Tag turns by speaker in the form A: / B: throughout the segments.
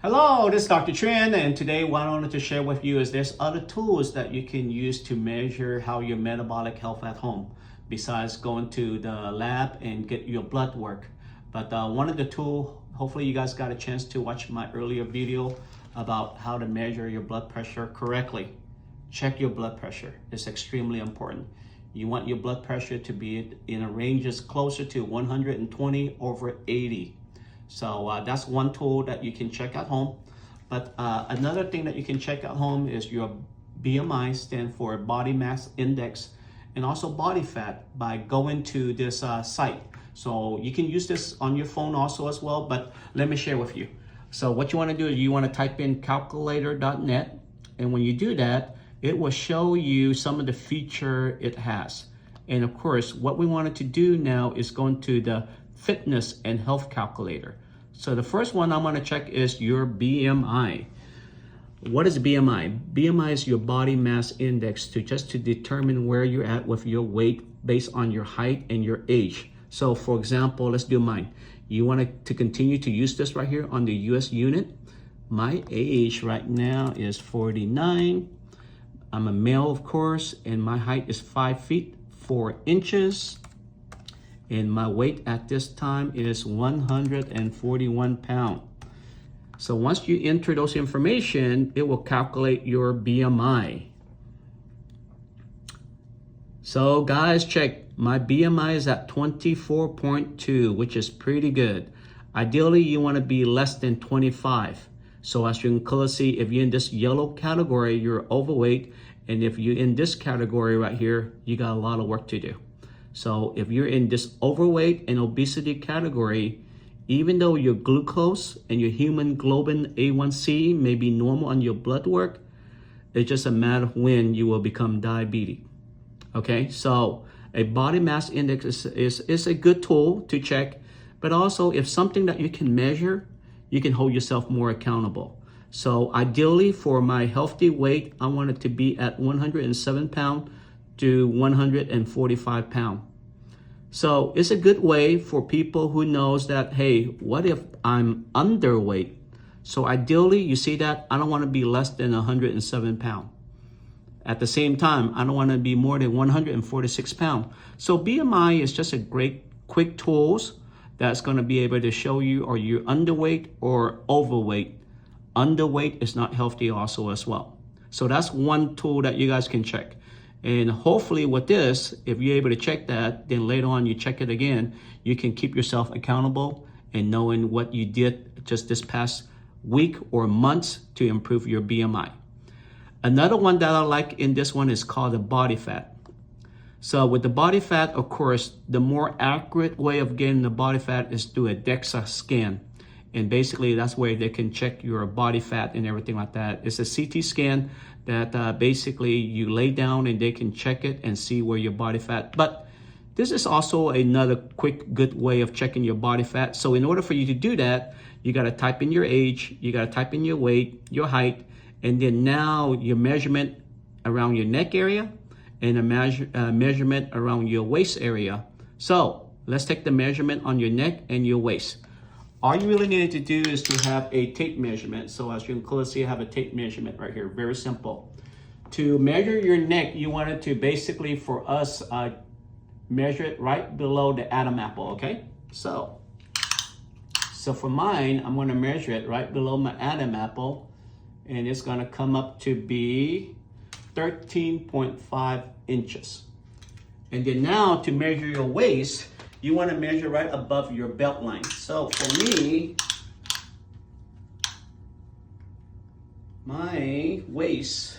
A: Hello, this is Dr. Trinh, and today what I wanted to share with you is there's other tools that you can use to measure how your metabolic health at home, besides going to the lab and get your blood work. But one of the tools, hopefully you guys got a chance to watch my earlier video about how to measure your blood pressure correctly. Check your blood pressure. It's extremely important. You want your blood pressure to be in a range that's closer to 120 over 80. So that's one tool that you can check at home. But another thing that you can check at home is your BMI, stand for body mass index, and also body fat by going to this site. So you can use this on your phone also as well, but let me share with you. So what you want to do is you want to type in calculator.net, and when you do that, it will show you some of the feature it has. And of course, what we wanted to do now is go into the fitness and health calculator. So the first one I'm going to check is your BMI. What is BMI? BMI is your body mass index to determine where you're at with your weight based on your height and your age. So for example, let's do mine. You want to continue to use this right here on the US unit. My age right now is 49. I'm a male, of course, and my height is 5 feet 4 inches. And my weight at this time is 141 pounds. So once you enter those information, it will calculate your BMI. So guys, check. My BMI is at 24.2, which is pretty good. Ideally, you want to be less than 25. So as you can clearly see, if you're in this yellow category, you're overweight. And if you're in this category right here, you got a lot of work to do. So if you're in this overweight and obesity category, even though your glucose and your hemoglobin A1C may be normal on your blood work, it's just a matter of when you will become diabetic. Okay, so a body mass index is a good tool to check, but also if something that you can measure, you can hold yourself more accountable. So ideally for my healthy weight, I want it to be at 107 pounds to 145 pounds. So it's a good way for people who knows that, hey, what if I'm underweight? So ideally, you see that I don't want to be less than 107 pounds. At the same time, I don't want to be more than 146 pounds. So BMI is just a great quick tools that's going to be able to show you are you underweight or overweight. Underweight is not healthy also as well. So that's one tool that you guys can check. And hopefully with this, if you're able to check that, then later on you check it again, you can keep yourself accountable and knowing what you did just this past week or months to improve your BMI. Another one that I like in this one is called the body fat. So with the body fat, of course, the more accurate way of getting the body fat is through a DEXA scan. And basically that's where they can check your body fat and everything like that. It's a CT scan that basically you lay down and they can check it and see where your body fat. But this is also another quick, good way of checking your body fat. So in order for you to do that, you got to type in your age, you got to type in your weight, your height, and then now your measurement around your neck area and a measurement around your waist area. So let's take the measurement on your neck and your waist. All you really need to do is to have a tape measurement. So as you can clearly see, I have a tape measurement right here. Very simple. To measure your neck, you want it to basically, for us, measure it right below the Adam apple, okay? So for mine, I'm going to measure it right below my Adam apple, and it's going to come up to be 13.5 inches. And then now to measure your waist, you want to measure right above your belt line. So for me, my waist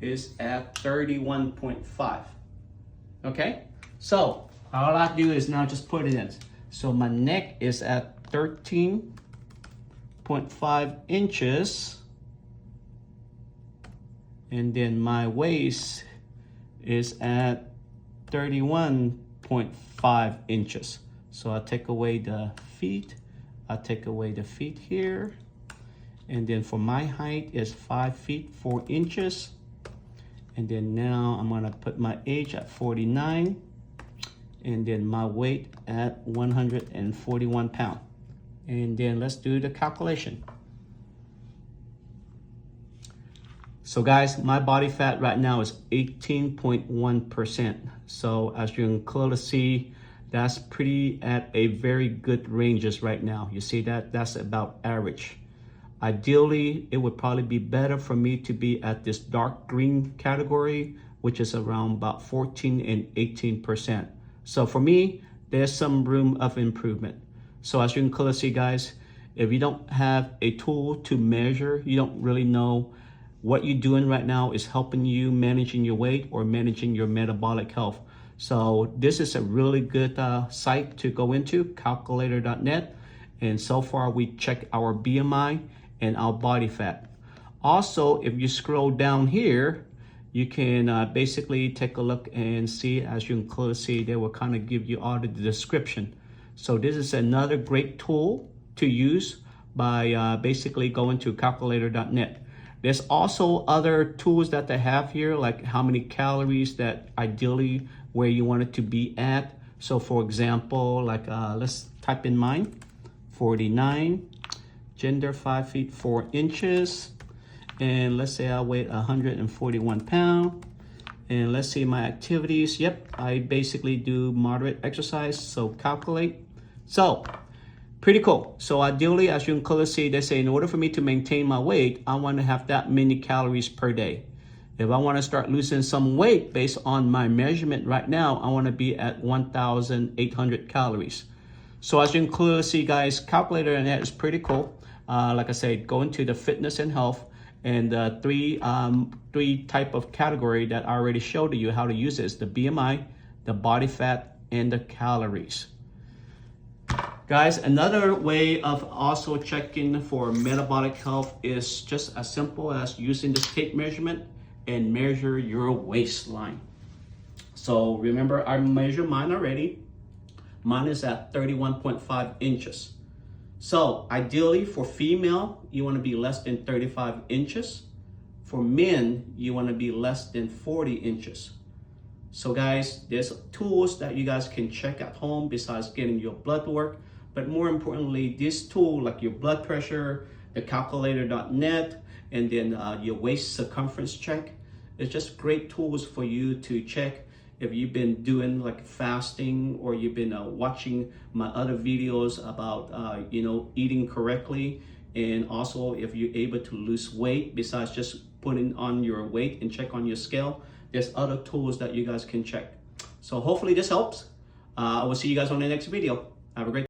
A: is at 31.5. Okay? So all I do is now just put it in. So my neck is at 13.5 inches. And then my waist is at 31.5 inches. So I'll take away the feet. I'll take away the feet here. And then for my height is 5 feet 4 inches. And then now I'm gonna put my age at 49. And then my weight at 141 pounds. And then let's do the calculation. So guys, my body fat right now is 18.1%. So as you can clearly see, that's pretty at a very good ranges right now. You see that? That's about average. Ideally, it would probably be better for me to be at this dark green category, which is around about 14 and 18%. So for me, there's some room of improvement. So as you can clearly see, guys, if you don't have a tool to measure, you don't really know what you're doing right now is helping you managing your weight or managing your metabolic health. So this is a really good site to go into, calculator.net. And so far we check our BMI and our body fat. Also, if you scroll down here, you can basically take a look and see, as you can clearly see, they will kind of give you all the description. So this is another great tool to use by basically going to calculator.net. There's also other tools that they have here, like how many calories that ideally where you want it to be at. So for example, like let's type in mine, 49, gender 5 feet 4 inches. And let's say I weigh 141 pounds. And let's see my activities. Yep, I basically do moderate exercise, so calculate. So pretty cool. So ideally, as you can clearly see, they say in order for me to maintain my weight, I want to have that many calories per day. If I want to start losing some weight based on my measurement right now, I want to be at 1,800 calories. So as you can clearly see, guys, calculator and that is pretty cool. Like I said, go into the fitness and health and three type of category that I already showed you how to use it. The BMI, the body fat, and the calories. Guys, another way of also checking for metabolic health is just as simple as using this tape measurement and measure your waistline. So remember, I measured mine already. Mine is at 31.5 inches. So ideally for female, you want to be less than 35 inches. For men, you want to be less than 40 inches. So guys, there's tools that you guys can check at home besides getting your blood work. But more importantly, this tool like your blood pressure, the calculator.net, and then your waist circumference check, it's just great tools for you to check if you've been doing like fasting or you've been watching my other videos about eating correctly, and also if you're able to lose weight besides just putting on your weight and check on your scale. There's other tools that you guys can check. So hopefully this helps. I will see you guys on the next video. Have a great